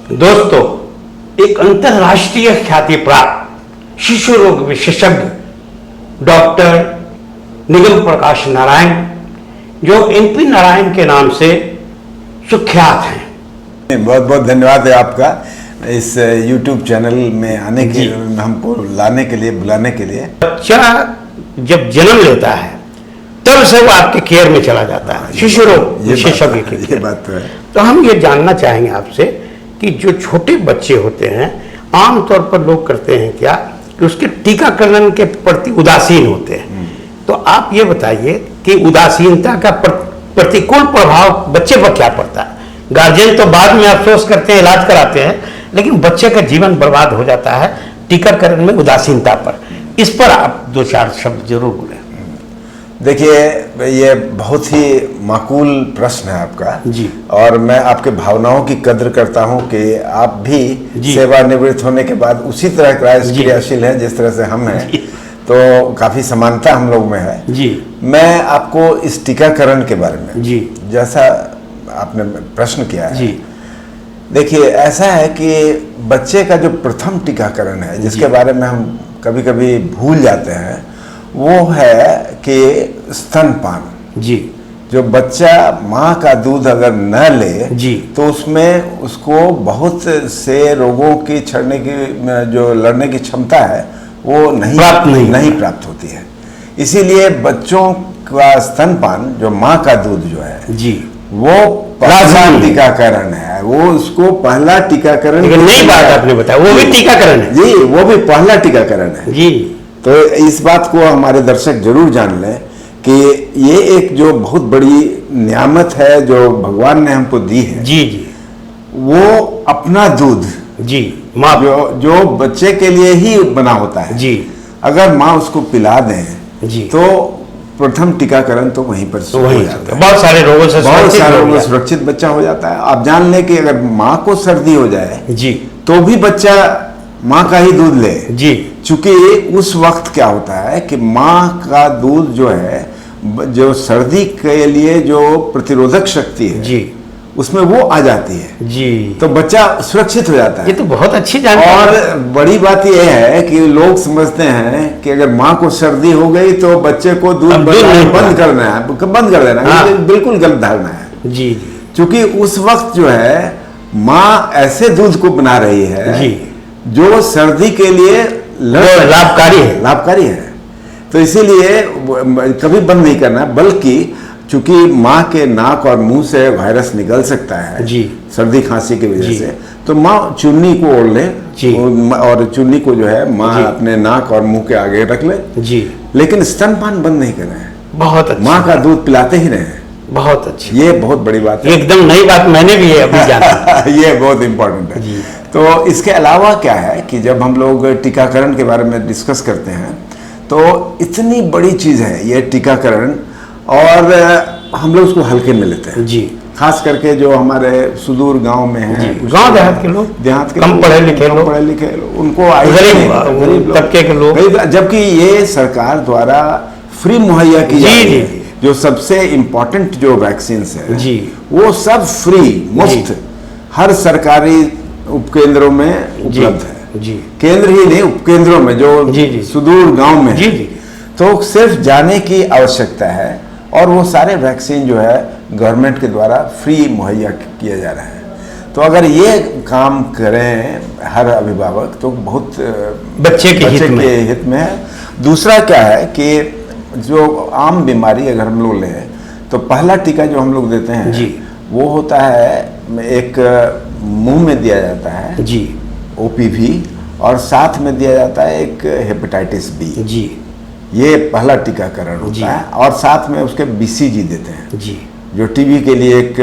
दोस्तों, एक अंतरराष्ट्रीय ख्याति प्राप्त शिशु रोग विशेषज्ञ डॉक्टर निगम प्रकाश नारायण, जो एनपी नारायण के नाम से सुख्यात हैं। बहुत बहुत धन्यवाद है आपका इस YouTube चैनल में आने के, हमको लाने के लिए, बुलाने के लिए। बच्चा जब जन्म लेता है तब से वो आपके केयर में चला जाता है, शिशु रोग विशेषज्ञ के। ये बात तो है। तो हम ये जानना चाहेंगे आपसे कि जो छोटे बच्चे होते हैं, आमतौर पर लोग करते हैं क्या कि उसके टीकाकरण के प्रति उदासीन होते हैं। तो आप ये बताइए कि उदासीनता का प्रतिकूल प्रभाव बच्चे पर क्या पड़ता है? गार्जियन तो बाद में अफसोस करते हैं, इलाज कराते हैं, लेकिन बच्चे का जीवन बर्बाद हो जाता है टीकाकरण में उदासीनता पर। इस पर आप दो चार शब्द जरूर बोलें। देखिए, ये बहुत ही माकूल प्रश्न है आपका जी, और मैं आपके भावनाओं की कद्र करता हूं कि आप भी सेवानिवृत्त होने के बाद उसी तरह क्रियाशील हैं जिस तरह से हम हैं, तो काफी समानता हम लोग में है। जी, मैं आपको इस टीकाकरण के बारे में, जी, जैसा आपने प्रश्न किया है, जी, देखिए ऐसा है कि बच्चे का जो प्रथम टीकाकरण है, जिसके बारे में हम कभी कभी भूल जाते हैं, वो है कि स्तनपान। जी, जो बच्चा माँ का दूध अगर न ले जी, तो उसमें उसको बहुत से रोगों की जो लड़ने की क्षमता है वो नहीं प्राप्त होती है। इसीलिए बच्चों का स्तनपान, जो माँ का दूध जो है जी, वो पहला टीकाकरण है। वो उसको पहला टीकाकरण, नई बात आपने बताया, वो भी टीकाकरण है जी, वो भी पहला टीकाकरण है जी। तो इस बात को हमारे दर्शक जरूर जान लें कि ये एक जो बहुत बड़ी नियामत है जो भगवान ने हमको दी है। जी, जी, वो अपना दूध, जी, माँ जो बच्चे के लिए ही बना होता है जी, अगर माँ उसको पिला दें जी, तो प्रथम टीकाकरण तो वहीं पर तो वहीं जाता है। बहुत सारे रोगों से सुरक्षित बच्चा हो जाता है। आप जान लें कि अगर माँ को सर्दी हो जाए जी, तो भी बच्चा माँ का ही दूध ले जी, चूंकि उस वक्त क्या होता है कि माँ का दूध जो है, जो सर्दी के लिए जो प्रतिरोधक शक्ति है जी, उसमें वो आ जाती है जी, तो बच्चा सुरक्षित हो जाता है। ये तो बहुत अच्छी जानकारी। और बड़ी बात यह है कि लोग समझते हैं कि अगर माँ को सर्दी हो गई तो बच्चे को दूध बंद कर देना। हाँ। बिल्कुल गलत धारणा है जी, क्योंकि उस वक्त जो है माँ ऐसे दूध को बना रही है जी, जो सर्दी के लिए लाभकारी है। तो इसीलिए कभी बंद नहीं करना, बल्कि चूंकि माँ के नाक और मुंह से वायरस निकल सकता है जी, सर्दी खांसी की वजह से, तो माँ चुन्नी को ओढ़ ले और चुन्नी को जो है माँ अपने नाक और मुंह के आगे रख ले जी, लेकिन स्तनपान बंद नहीं करना है। बहुत अच्छा, माँ का दूध पिलाते ही रहे। बहुत अच्छी, ये बहुत बड़ी बात है, एकदम नई बात, मैंने भी अभी जाना। ये बहुत इंपॉर्टेंट है। तो इसके अलावा क्या है कि जब हम लोग टीकाकरण के बारे में डिस्कस करते हैं तो इतनी बड़ी चीज़ है ये टीकाकरण, और हम लोग उसको हल्के में लेते हैं जी, खास करके जो हमारे सुदूर गांव में हैं, गांव देहात के लोग, कम पढ़े लिखे लोग, उनको गरीब तबके के लोग, जबकि ये सरकार द्वारा फ्री मुहैया की जाती है। जो सबसे इम्पोर्टेंट जो वैक्सीन है जी, वो सब फ्री मुफ्त हर सरकारी उपकेंद्रों में उपलब्ध है जी, केंद्र ही नहीं, उपकेंद्रों में जो सुदूर गांव में जी, तो सिर्फ जाने की आवश्यकता है और वो सारे वैक्सीन जो है गवर्नमेंट के द्वारा फ्री मुहैया किया जा रहा है। तो अगर ये काम करें हर अभिभावक तो बहुत बच्चे के हित में है। दूसरा क्या है कि जो आम बीमारी अगर हम लोग लें तो पहला टीका जो हम लोग देते हैं जी, वो होता है एक मुंह में दिया जाता है जी, OPV, और साथ में दिया जाता है एक हेपेटाइटिस बी जी। ये पहला टीकाकरण होता है, और साथ में उसके BCG देते हैं जी, जो टीबी के लिए एक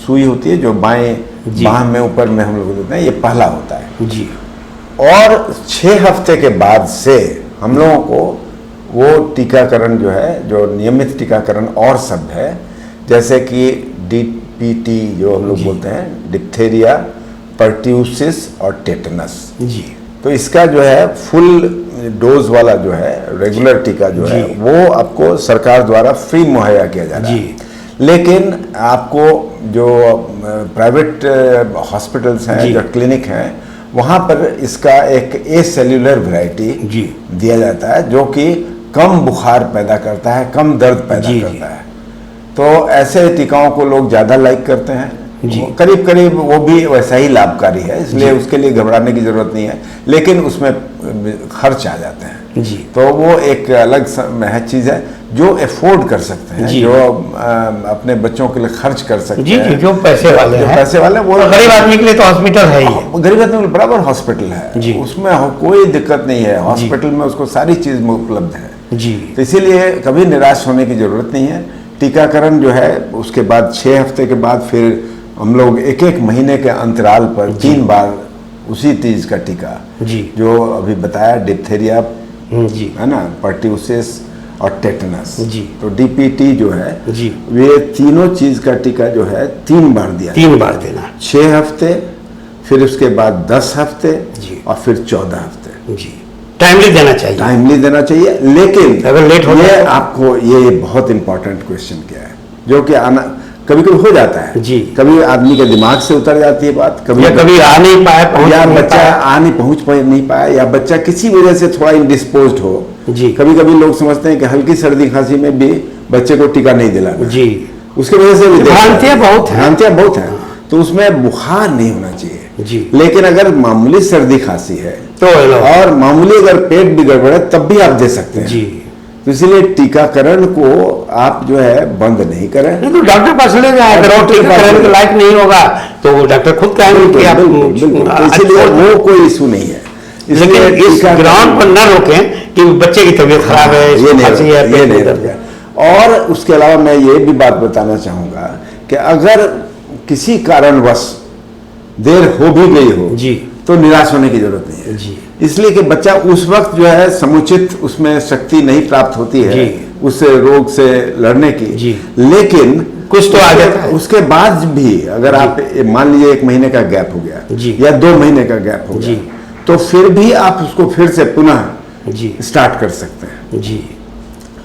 सुई होती है जो बाएं बाह में ऊपर में हम लोग देते हैं, ये पहला होता है जी। और 6 हफ्ते के बाद से हम लोगों को वो टीकाकरण जो है, जो नियमित टीकाकरण और सब है, जैसे कि DPT जो हम लोग बोलते हैं, डिप्थेरिया, पर्ट्यूसिस और टेटनस जी, तो इसका जो है फुल डोज वाला जो है रेगुलर टीका जो है वो आपको सरकार द्वारा फ्री मुहैया किया जा रहा है। लेकिन आपको जो प्राइवेट हॉस्पिटल्स हैं, जो क्लिनिक हैं, वहाँ पर इसका एक ए सेल्यूलर वैरायटी दिया जाता है जो कि कम बुखार पैदा करता है, कम दर्द पैदा करता है। तो ऐसे टीकाओं को लोग ज़्यादा लाइक करते हैं। करीब करीब वो भी वैसा ही लाभकारी है, इसलिए उसके लिए घबराने की जरूरत नहीं है, लेकिन उसमें खर्च आ जाते हैं तो वो एक अलग चीज़ है। जो अफोर्ड कर सकते हैं, जो अपने बच्चों के लिए खर्च कर सकते हैं, जो पैसे वाले हैं, वो गरीब आदमी के लिए तो हॉस्पिटल है ही, गरीब आदमी के लिए बराबर हॉस्पिटल है, उसमें कोई दिक्कत नहीं है। हॉस्पिटल में उसको सारी चीज़ उपलब्ध है तो इसीलिए कभी निराश होने की जरूरत नहीं है। टीकाकरण जो है उसके बाद 6 हफ्ते के बाद फिर हम लोग एक महीने के अंतराल पर 3 बार उसी चीज का टीका जो अभी बताया, डिप्थेरिया है ना, पर्ट्यूसिस और टेटनस, तो डीपीटी जो है वे तीनों चीज का टीका जो है 3 बार दिया, 3 बार देना, 6 हफ्ते, फिर उसके बाद 10 हफ्ते और फिर 14 हफ्ते। टाइमली देना चाहिए, टाइमली देना चाहिए। लेकिन अगर लेट हो ये आपको ये बहुत इंपॉर्टेंट क्वेश्चन क्या है, जो कि आना कभी कभी हो जाता है, कभी आदमी के दिमाग से उतर जाती है बात, कभी आ नहीं पाया, या बच्चा पहुंच नहीं पाया, या बच्चा किसी वजह से थोड़ा इंडिस्पोज्ड हो। कभी कभी लोग समझते हैं कि हल्की सर्दी खांसी में भी बच्चे को टीका नहीं दिलाना, उसके वजह से भी भ्रांतियां बहुत हैं। तो उसमें बुखार नहीं होना चाहिए, लेकिन अगर मामूली सर्दी खांसी है तो और मामूली अगर पेट भी गड़बड़ है तब भी आप दे सकते हैं। तो इसलिए टीकाकरण को आप जो है बंद नहीं करें। नहीं तो डॉक्टर पास ले जाए, अगर टीकाकरण के लायक नहीं होगा तो वो डॉक्टर खुद कहेंगे कि आप, इसलिए वो कोई इशू नहीं है। इसलिए इस ग्राउंड पर न रोकें कि बच्चे की तबीयत खराब है, ये नहीं। और उसके अलावा मैं ये भी बात बताना चाहूंगा कि अगर किसी कारणवश देर हो भी गई हो तो निराश होने की जरूरत नहीं है, इसलिए कि बच्चा उस वक्त जो है समुचित उसमें शक्ति नहीं प्राप्त होती है उस रोग से लड़ने की, लेकिन कुछ तो आ जाता है। उसके बाद भी अगर आप मान लीजिए 1 महीने का गैप हो गया या 2 महीने का गैप हो गया, तो फिर भी आप उसको फिर से पुनः स्टार्ट कर सकते हैं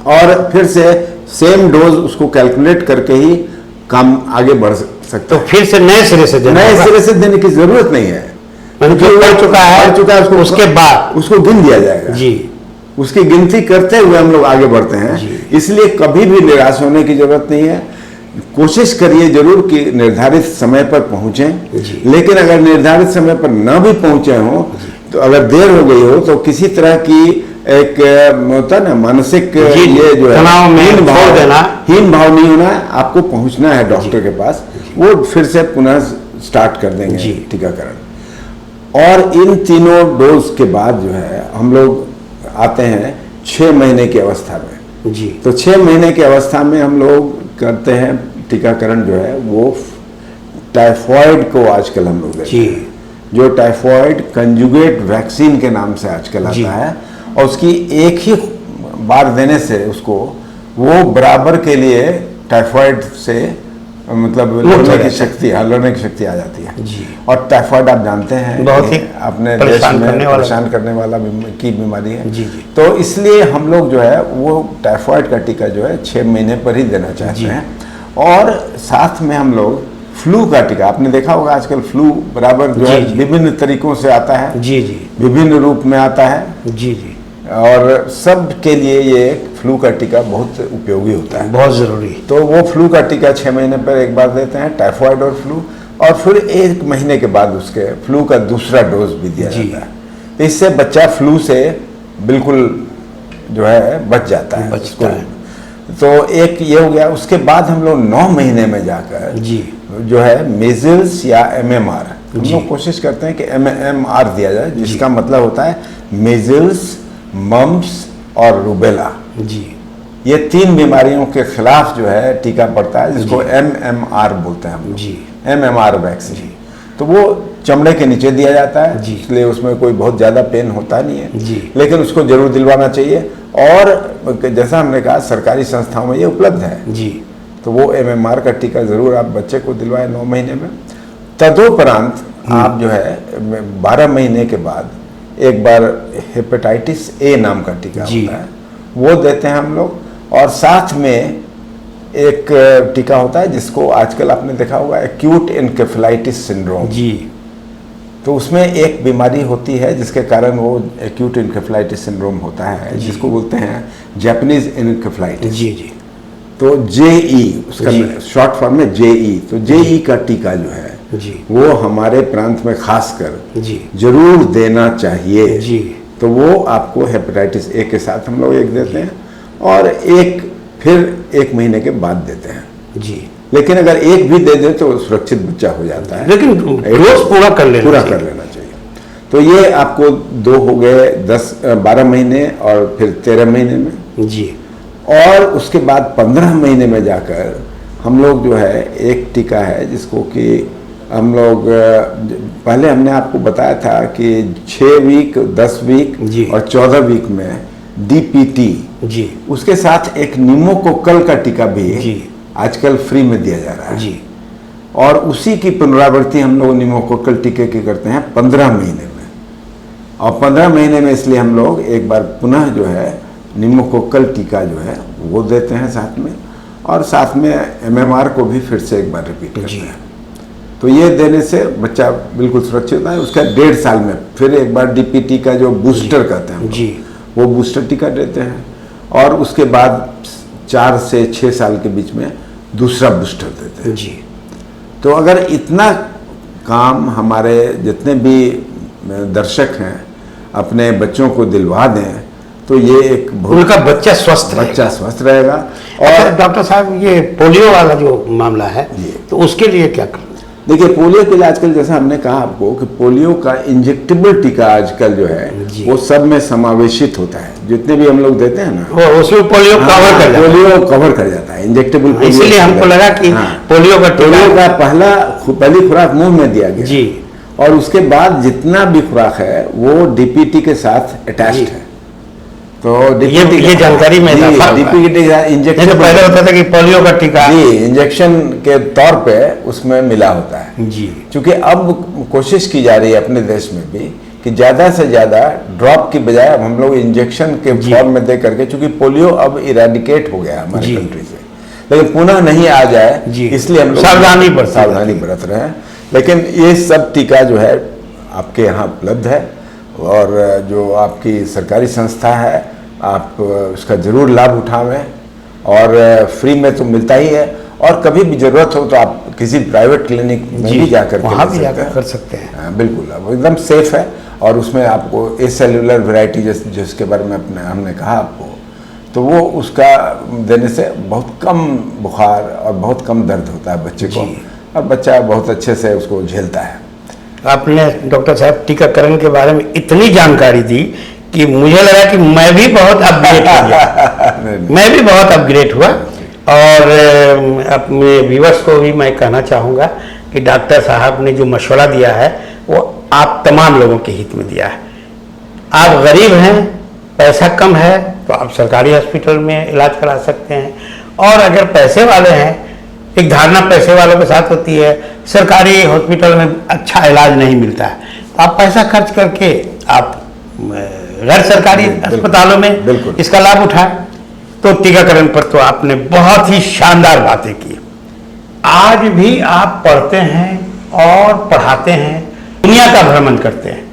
और फिर से सेम डोज उसको कैलकुलेट करके ही काम आगे बढ़ सकते। तो फिर से नए सिरे से देने की जरूरत नहीं है, बढ़ चुका है उसको, उसके बाद उसको गिन दिया जाएगा। उसकी गिनती करते हुए हम लोग आगे बढ़ते हैं। इसलिए कभी भी निराश होने की जरूरत नहीं है। कोशिश करिए जरूर कि निर्धारित समय पर पहुंचें, लेकिन अगर निर्धारित समय पर न भी पहुंचे हो तो अगर देर हो गई हो तो किसी तरह की एक होता ना मानसिक ये जो है हीन भाव नहीं होना है। आपको पहुंचना है डॉक्टर के पास, वो फिर से पुनः स्टार्ट कर देंगे टीकाकरण। और इन तीनों डोज के बाद जो है हम लोग आते हैं 6 महीने की अवस्था में। तो 6 महीने की अवस्था में हम लोग करते हैं टीकाकरण जो है वो टाइफॉइड को आजकल हम लोग देते हैं, जो टाइफॉइड कंजुगेट वैक्सीन के नाम से आजकल आता है, और उसकी एक ही बार देने से उसको वो बराबर के लिए टाइफॉइड से मतलब लड़ने की शक्ति आ जाती है। और टाइफॉइड आप जानते हैं बहुत ही अपने देश में परेशान करने वाला की बीमारी है। तो इसलिए हम लोग जो है वो टाइफॉइड का टीका जो है 6 महीने पर ही देना चाहते हैं। और साथ में हम लोग फ्लू का टीका, आपने देखा होगा आजकल फ्लू बराबर जो है विभिन्न तरीकों से आता है, विभिन्न रूप में आता है, और सब के लिए ये फ्लू का टीका बहुत उपयोगी होता है, बहुत जरूरी। तो वो फ्लू का टीका 6 महीने पर एक बार देते हैं, टाइफॉइड और फ्लू, और फिर 1 महीने के बाद उसके फ्लू का दूसरा डोज भी दिया जाता है। तो इससे बच्चा फ्लू से बिल्कुल जो है बच जाता है। तो एक ये हो गया। उसके बाद हम लोग 9 महीने में जाकर जो है मेजल्स या MMR, हम लोग कोशिश करते हैं कि MMR दिया जाए, जिसका मतलब होता है मेजल्स, मम्प्स और रूबेला। ये 3 बीमारियों के खिलाफ जो है टीका पड़ता है, जिसको MMR बोलते हैं हम लोग, MMR वैक्सीन। तो वो चमड़े के नीचे दिया जाता है, इसलिए उसमें कोई बहुत ज़्यादा पेन होता नहीं है, लेकिन उसको जरूर दिलवाना चाहिए। और जैसा हमने कहा सरकारी संस्थाओं में ये उपलब्ध है, तो वो MMR का टीका जरूर आप बच्चे को दिलवाएं 9 महीने में। तदोपरांत आप जो है 12 महीने के बाद एक बार हेपेटाइटिस A नाम का टीका होता है, वो देते हैं हम लोग। और साथ में एक टीका होता है जिसको आजकल आपने देखा होगा, एक्यूट एन्केफेलाइटिस सिंड्रोम। जी। तो उसमें एक बीमारी होती है जिसके कारण वो एक्यूट एन्केफेलाइटिस सिंड्रोम होता है, जिसको बोलते हैं जापानीज एन्केफेलाइटिस। जी जी। तो जेई उसका शॉर्ट फॉर्म में जेई। तो जेई का टीका जो है जी, वो हमारे प्रांत में खासकर जी जरूर देना चाहिए। जी। तो वो आपको हेपेटाइटिस ए के साथ हम लोग एक देते हैं और एक फिर 1 महीने के बाद देते हैं। जी। लेकिन अगर एक भी दे दे तो सुरक्षित बच्चा हो जाता है, लेकिन डोज पूरा कर लेना चाहिए। तो ये आपको 2 हो गए 12 महीने और फिर 13 महीने में। जी। और उसके बाद 15 महीने में जाकर हम लोग जो है एक टीका है जिसको कि हम लोग पहले हमने आपको बताया था कि 6 वीक, 10 वीक और 14 वीक में डीपीटी। जी। उसके साथ एक निमोकोकल का टीका भी आजकल फ्री में दिया जा रहा है। जी। और उसी की पुनरावृत्ति हम लोग निमोकोकल टीके की करते हैं 15 महीने में। और 15 महीने में इसलिए हम लोग एक बार पुनः जो है निमोकोकल टीका जो है वो देते हैं साथ में, और साथ में एमएमआर को भी फिर से एक बार रिपीट करते हैं। तो ये देने से बच्चा बिल्कुल सुरक्षित होता है। उसका 1.5 साल में फिर एक बार डीपीटी का जो बूस्टर कहते हैं जी, वो बूस्टर टीका देते हैं, और उसके बाद 4 से 6 साल के बीच में दूसरा बूस्टर देते हैं। जी। तो अगर इतना काम हमारे जितने भी दर्शक हैं अपने बच्चों को दिलवा दें तो ये एक उनका बच्चा स्वस्थ रहेगा। और डॉक्टर साहब ये पोलियो वाला जो मामला है तो उसके लिए क्या करना? देखिए, पोलियो के लिए आजकल जैसा हमने कहा आपको कि पोलियो का इंजेक्टेबल टीका आजकल जो है वो सब में समावेशित होता है। जितने भी हम लोग देते हैं ना वो उसमें पोलियो कवर कर जाता है इंजेक्टेबल। इसीलिए हमको लगा कि पोलियो का पहली खुराक मुंह में दिया गया जी, और उसके बाद जितना भी खुराक है वो डीपीटी के साथ अटैच्ड है। तो ये जानकारी में डीपीटी इंजेक्शन पहले होता था कि पोलियो का टीका जी इंजेक्शन के तौर पे उसमें मिला होता है जी। क्योंकि अब कोशिश की जा रही है अपने देश में भी कि ज्यादा से ज्यादा ड्रॉप की बजाय अब हम लोग इंजेक्शन के फॉर्म में दे करके, चूंकि पोलियो अब इराडिकेट हो गया हमारी कंट्री से, लेकिन पुनः नहीं आ जाए इसलिए हम लोग सावधानी बरत रहे हैं। लेकिन ये सब टीका जो है आपके यहाँ उपलब्ध है, और जो आपकी सरकारी संस्था है आप उसका जरूर लाभ उठावें, और फ्री में तो मिलता ही है, और कभी भी जरूरत हो तो आप किसी प्राइवेट क्लिनिक में भी जाकर कर सकते हैं। बिल्कुल, अब एकदम सेफ है। और उसमें आपको एसेल्युलर वैरायटी जिसके बारे में हमने कहा आपको, तो वो उसका देने से बहुत कम बुखार और बहुत कम दर्द होता है बच्चे को, और बच्चा बहुत अच्छे से उसको झेलता है। आपने डॉक्टर साहब टीकाकरण के बारे में इतनी जानकारी दी कि मुझे लगा कि मैं भी बहुत अपग्रेड हुआ मैं भी बहुत अपग्रेड हुआ। और अपने व्यूअर्स को भी मैं कहना चाहूँगा कि डॉक्टर साहब ने जो मशवरा दिया है वो आप तमाम लोगों के हित में दिया है। आप गरीब हैं, पैसा कम है, तो आप सरकारी हॉस्पिटल में इलाज करा सकते हैं, और अगर पैसे वाले हैं, एक धारणा पैसे वालों के साथ होती है सरकारी हॉस्पिटल में अच्छा इलाज नहीं मिलता है, तो आप पैसा खर्च करके आप गैर सरकारी अस्पतालों में इसका लाभ उठाएं। तो टीकाकरण पर तो आपने बहुत ही शानदार बातें की। आज भी आप पढ़ते हैं और पढ़ाते हैं, दुनिया का भ्रमण करते हैं,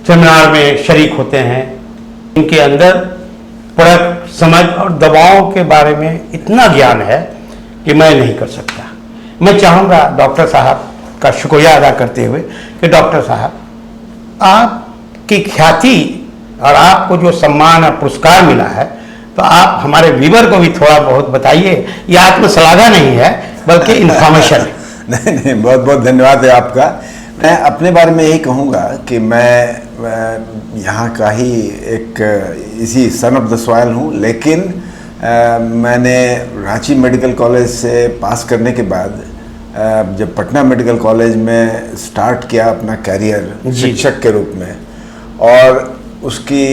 सेमिनार में शरीक होते हैं, उनके अंदर प्रोडक्ट समझ और दवाओं के बारे में इतना ज्ञान है कि मैं नहीं कर सकता। मैं चाहूँगा डॉक्टर साहब का शुक्रिया अदा करते हुए कि डॉक्टर साहब आपकी ख्याति और आपको जो सम्मान और पुरस्कार मिला है, तो आप हमारे व्यूअर को भी थोड़ा बहुत बताइए। ये आत्मश्लाघा नहीं है बल्कि इन्फॉर्मेशन है। नहीं, बहुत बहुत धन्यवाद है आपका। मैं अपने बारे में यही कहूँगा कि मैं यहाँ का ही एक इसी सन ऑफ द सॉइल हूँ, लेकिन मैंने रांची मेडिकल कॉलेज से पास करने के बाद जब पटना मेडिकल कॉलेज में स्टार्ट किया अपना कैरियर शिक्षक के रूप में, और उसकी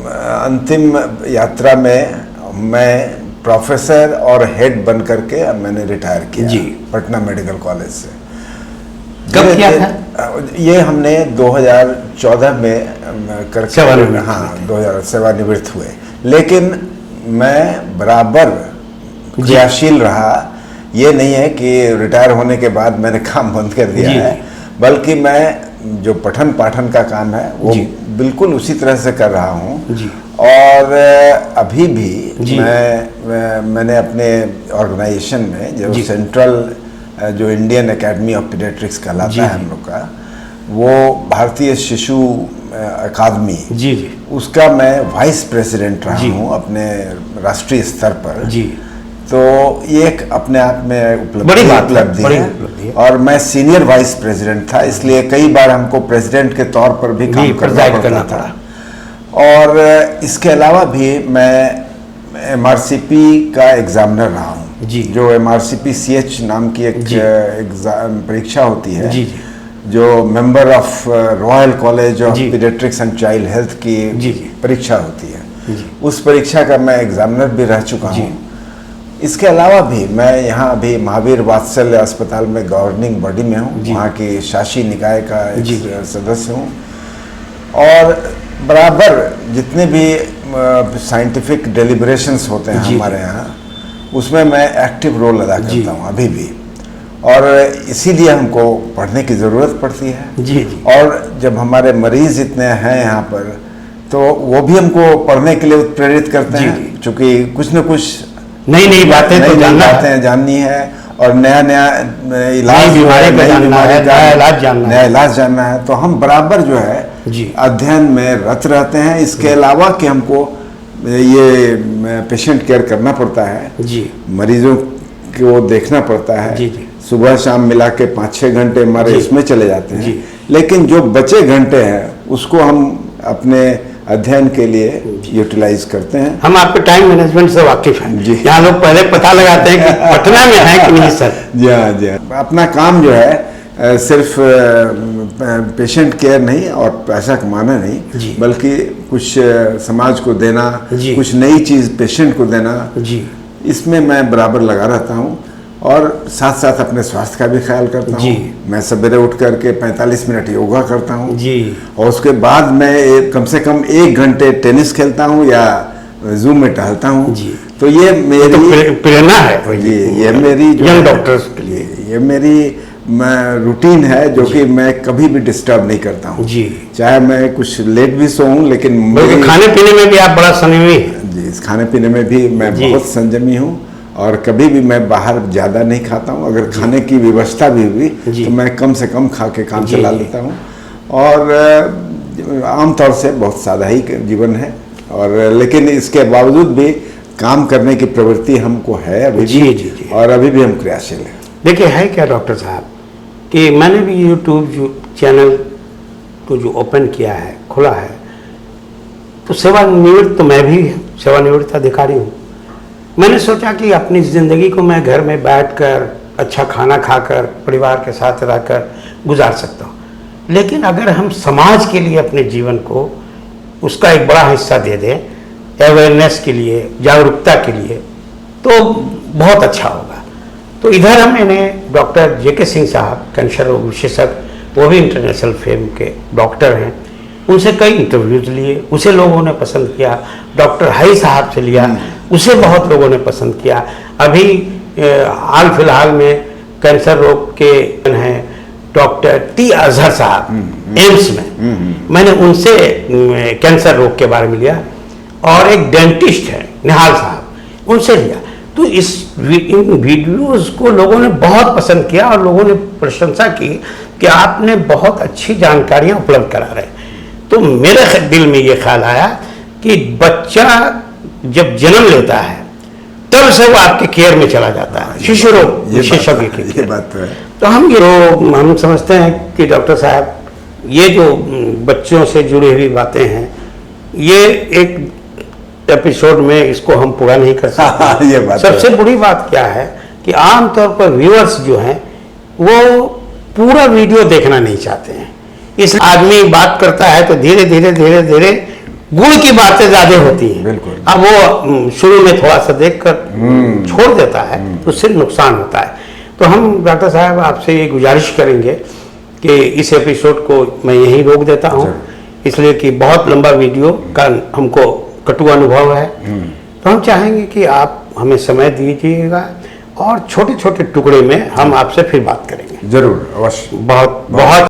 अंतिम यात्रा में मैं प्रोफेसर और हेड बन करके मैंने रिटायर किया पटना मेडिकल कॉलेज से। कब किया था? ये हमने 2014 में करके 2000 सेवानिवृत्त हुए, लेकिन मैं बराबर क्रियाशील रहा। ये नहीं है कि रिटायर होने के बाद मैंने काम बंद कर दिया है, बल्कि मैं जो पठन पाठन का काम है वो बिल्कुल उसी तरह से कर रहा हूँ। और अभी भी मैंने अपने ऑर्गेनाइजेशन में जो सेंट्रल जो इंडियन एकेडमी ऑफ पीडियाट्रिक्स कहलाता है हम लोग का, वो भारतीय शिशु अकादमी, उसका मैं वाइस प्रेसिडेंट रहा हूँ अपने राष्ट्रीय स्तर पर। तो ये एक अपने आप में उपलब्धि है। और मैं सीनियर वाइस प्रेसिडेंट था, इसलिए कई बार हमको प्रेसिडेंट के तौर पर भी काम करना पड़ा। और इसके अलावा भी मैं MRCP का एग्जामिनर रहा हूँ, जो MRCP CH नाम की एक परीक्षा होती है, जो member of royal college of paediatrics and child health की परीक्षा होती है। उस परीक्षा का मैं एग्जामिनर भी रह चुका हूँ। इसके अलावा भी मैं यहाँ अभी महावीर वात्सल्य अस्पताल में गवर्निंग बॉडी में हूँ, वहाँ की शासी निकाय का एक सदस्य हूँ। और बराबर जितने भी साइंटिफिक डेलिब्रेशंस होते हैं हमारे यहाँ, उसमें मैं एक्टिव रोल अदा करता हूँ अभी भी। और इसीलिए हमको पढ़ने की ज़रूरत पड़ती है। और जब हमारे मरीज़ इतने हैं यहाँ पर, तो वो भी हमको पढ़ने के लिए प्रेरित करते हैं, क्योंकि कुछ न कुछ नई बातें जाननी है और नया इलाज, नया इलाज जानना है। तो हम बराबर जो है अध्ययन में रत रहते हैं। इसके अलावा कि हमको ये पेशेंट केयर करना पड़ता है, मरीजों को देखना पड़ता है, सुबह शाम मिला के 5-6 घंटे हमारे इसमें चले जाते हैं। लेकिन जो बचे घंटे हैं उसको हम अपने अध्ययन के लिए यूटिलाइज करते हैं। हम आपके टाइम मैनेजमेंट से वाकिफ हैं। यहाँ लोग पहले पता लगाते हैं कि पटना में है कि नहीं सर। जी हाँ। अपना काम जो है सिर्फ पेशेंट केयर नहीं और पैसा कमाना नहीं, बल्कि कुछ समाज को देना, कुछ नई चीज़ पेशेंट को देना, इसमें मैं बराबर लगा रहता हूँ। और साथ साथ अपने स्वास्थ्य का भी ख्याल करता हूँ। मैं सवेरे उठ करके 45 मिनट योगा करता हूँ, और उसके बाद मैं कम से कम 1 घंटे टेनिस खेलता हूँ या जूम में टहलता हूँ। तो ये मेरी प्रेरणा है। ये मेरी यंग डॉक्टर्स के लिए ये मेरी रूटीन है, जो कि मैं कभी भी डिस्टर्ब नहीं करता हूँ। चाहे मैं कुछ लेट भी सोऊं, लेकिन खाने पीने में भी आप बड़ा संयमी हैं। जी, इस खाने पीने में भी मैं बहुत संयमी हूँ। और कभी भी मैं बाहर ज़्यादा नहीं खाता हूँ। अगर खाने की व्यवस्था भी हुई तो मैं कम से कम खा के काम चला लेता हूँ। और आमतौर से बहुत सादा ही जीवन है, और लेकिन इसके बावजूद भी काम करने की प्रवृत्ति हमको है अभी भी। और अभी भी हम क्रियाशील हैं। देखिए, है क्या डॉक्टर साहब कि मैंने भी यूट्यूब चैनल को जो ओपन किया है, खुला है, तो सेवानिवृत्त तो मैं भी सेवानिवृत्त अधिकारी हूँ। मैंने सोचा कि अपनी ज़िंदगी को मैं घर में बैठकर अच्छा खाना खाकर परिवार के साथ रहकर गुजार सकता हूँ, लेकिन अगर हम समाज के लिए अपने जीवन को उसका एक बड़ा हिस्सा दे दें, अवेयरनेस के लिए, जागरूकता के लिए, तो बहुत अच्छा होगा। तो इधर हमने डॉक्टर JK सिंह साहब, कैंसर रोग विशेषज्ञ, वो भी इंटरनेशनल फेम के डॉक्टर हैं, उनसे कई इंटरव्यूज लिए, उसे लोगों ने पसंद किया। डॉक्टर हाई साहब से लिया, उसे बहुत लोगों ने पसंद किया। अभी हाल फिलहाल में कैंसर रोग के हैं डॉक्टर T अजहर साहब एम्स में, मैंने उनसे कैंसर रोग के बारे में लिया। और एक डेंटिस्ट है निहाल साहब, उनसे लिया। तो इन वीडियोस को लोगों ने बहुत पसंद किया और लोगों ने प्रशंसा की कि आपने बहुत अच्छी जानकारियां उपलब्ध करा रहे हैं। तो मेरे दिल में ये ख्याल आया कि बच्चा जब जन्म लेता है तब से वो आपके केयर में चला जाता है, शिशु रोग विशेषज्ञ के। ये बात तो है। तो हम समझते हैं कि डॉक्टर साहब, ये जो बच्चों से जुड़ी हुई बातें हैं, ये एक एपिसोड में इसको हम पूरा नहीं कर सकते। ये बात सबसे बड़ी बात क्या है कि आमतौर पर व्यूअर्स जो हैं वो पूरा वीडियो देखना नहीं चाहते हैं। इसलिए आदमी बात करता है तो धीरे धीरे गुण की बातें ज्यादा होती हैं। बिल्कुल। अब वो शुरू में थोड़ा सा देखकर छोड़ देता है तो उससे नुकसान होता है। तो हम डॉक्टर साहब आपसे ये गुजारिश करेंगे कि इस एपिसोड को मैं यहीं रोक देता हूँ, इसलिए कि बहुत लंबा वीडियो का हमको कटु अनुभव है। तो हम चाहेंगे कि आप हमें समय दीजिएगा और छोटे छोटे टुकड़े में हम आपसे फिर बात करेंगे। जरूर, अवश्य। बहुत बहुत